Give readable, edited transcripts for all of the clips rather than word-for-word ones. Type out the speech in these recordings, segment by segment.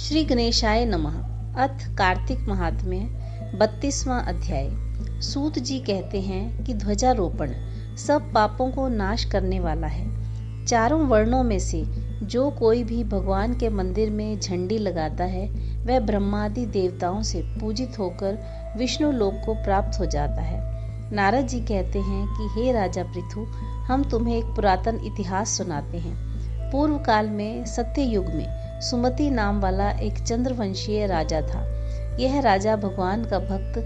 श्री गणेशाय नमः। अथ कार्तिक महात्म्य 32वां अध्याय। सूत जी कहते हैं कि ध्वजारोपण सब पापों को नाश करने वाला है। चारों वर्णों में से जो कोई भी भगवान के मंदिर में झंडी लगाता है वह ब्रह्मादि देवताओं से पूजित होकर विष्णु लोक को प्राप्त हो जाता है। नारद जी कहते हैं कि हे राजा पृथु, हम तुम्हें एक पुरातन इतिहास सुनाते हैं। पूर्व काल में सत्य युग में सुमति नाम वाला एक चंद्रवंशीय राजा था। यह राजा भगवान का भक्त,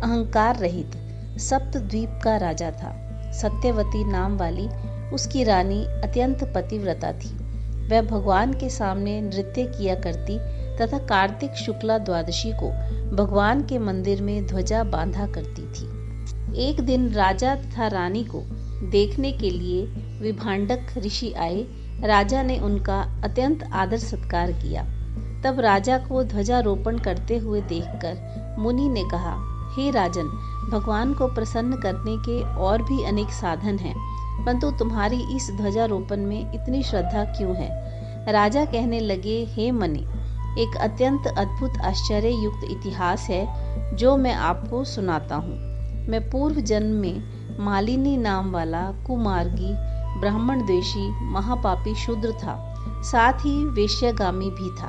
अहंकार रहित, सप्त द्वीप का राजा था। सत्यवती नाम वाली उसकी रानी अत्यंत पतिव्रता थी। वह भगवान के सामने नृत्य किया करती तथा कार्तिक शुक्ला द्वादशी को भगवान के मंदिर में ध्वजा बांधा करती थी। एक दिन राजा तथा रानी को देखने के लिए विभांडक ऋषि आए। राजा ने उनका अत्यंत आदर सत्कार किया। तब राजा को ध्वजारोपण करते हुए देखकर मुनि ने कहा, हे राजन, भगवान को प्रसन्न करने के और भी अनेक साधन हैं, परंतु तुम्हारी इस ध्वजारोपण में इतनी श्रद्धा क्यों है? राजा कहने लगे, हे मुनि, एक अत्यंत अद्भुत आश्चर्य युक्त इतिहास है जो मैं आपको सुनाता हूँ। मैं पूर्व जन्म में मालिनी नाम वाला कुमार्गी, ब्राह्मण द्वेषी, महापापी शूद्र था, साथ ही वेश्यागामी भी था।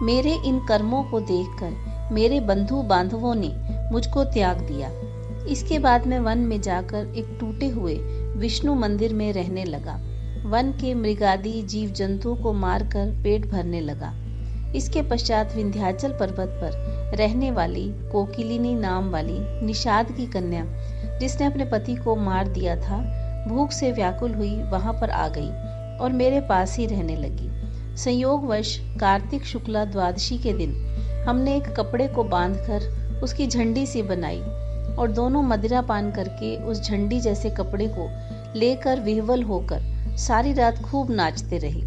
मेरे इन कर्मों को देखकर मेरे बंधु बांधवों ने मुझको त्याग दिया। इसके बाद मैं वन में जाकर एक टूटे हुए विष्णु मंदिर में रहने लगा। वन के मृगादि जीव जंतुओं को मारकर पेट भरने लगा। इसके पश्चात विंध्याचल पर्वत पर रहने वाली कोकिलिनी नाम वाली निषाद की कन्या, जिसने अपने पति को मार दिया था, भूख से व्याकुल हुई वहां पर आ गई और मेरे पास ही रहने लगी। संयोगवश कार्तिक शुक्ला द्वादशी के दिन हमने एक कपड़े को बांधकर उसकी झंडी सी बनाई और दोनों मदिरा पान करके उस झंडी जैसे कपड़े को लेकर विह्वल होकर सारी रात खूब नाचते रहे।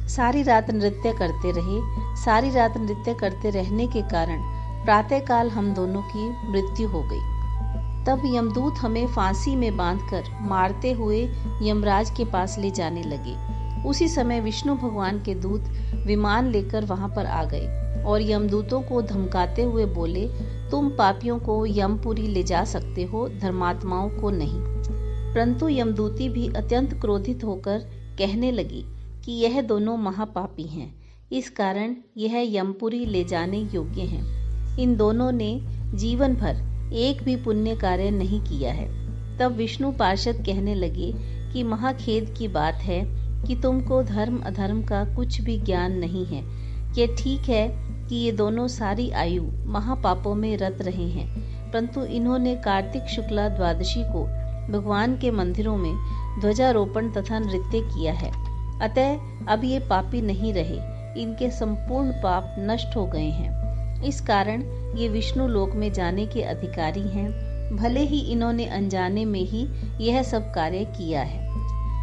सारी रात नृत्य करते रहे। सारी रात नृत्य करते रहने के कारण प्रातःकाल हम दोनों की मृत्यु हो गई। तब यमदूत हमें फांसी में बांधकर मारते हुए यमराज के पास ले जाने लगे। उसी समय विष्णु भगवान के दूत विमान लेकर वहां पर आ गए और यमदूतों को धमकाते हुए बोले, तुम पापियों को यमपुरी ले जा सकते हो, धर्मात्माओं को नहीं। परंतु यमदूती भी अत्यंत क्रोधित होकर कहने लगी कि यह दोनों महापापी हैं, इस कारण यह यमपुरी ले जाने योग्य हैं। इन दोनों ने जीवन भर एक भी पुण्य कार्य नहीं किया है। तब विष्णु पार्षद कहने लगे कि महाखेद की बात है कि तुमको धर्म अधर्म का कुछ भी ज्ञान नहीं है। ये ठीक है कि ये दोनों सारी आयु महापापों में रत रहे हैं, परंतु इन्होंने कार्तिक शुक्ला द्वादशी को भगवान के मंदिरों में ध्वजारोपण तथा नृत्य किया है। अतः अब ये पापी नहीं रहे, इनके संपूर्ण पाप नष्ट हो गए हैं। इस कारण ये विष्णु लोक में जाने के अधिकारी हैं, भले ही इन्होंने अनजाने में ही यह सब कार्य किया है।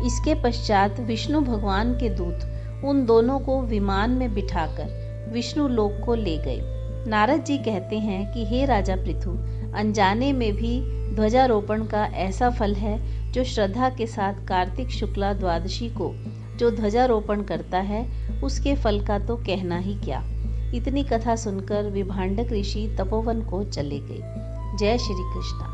इसके पश्चात विष्णु भगवान के दूत उन दोनों को विमान में बिठाकर विष्णु लोक को ले गए। नारद जी कहते हैं कि हे राजा पृथु, अनजाने में भी ध्वजारोपण का ऐसा फल है जो श्रद्धा के साथ कार्तिक शुक्ला द्वादशी को जो ध्वजारोपण करता है उसके फल का तो कहना ही क्या। इतनी कथा सुनकर विभांडक ऋषि तपोवन को चले गए। जय श्री कृष्ण।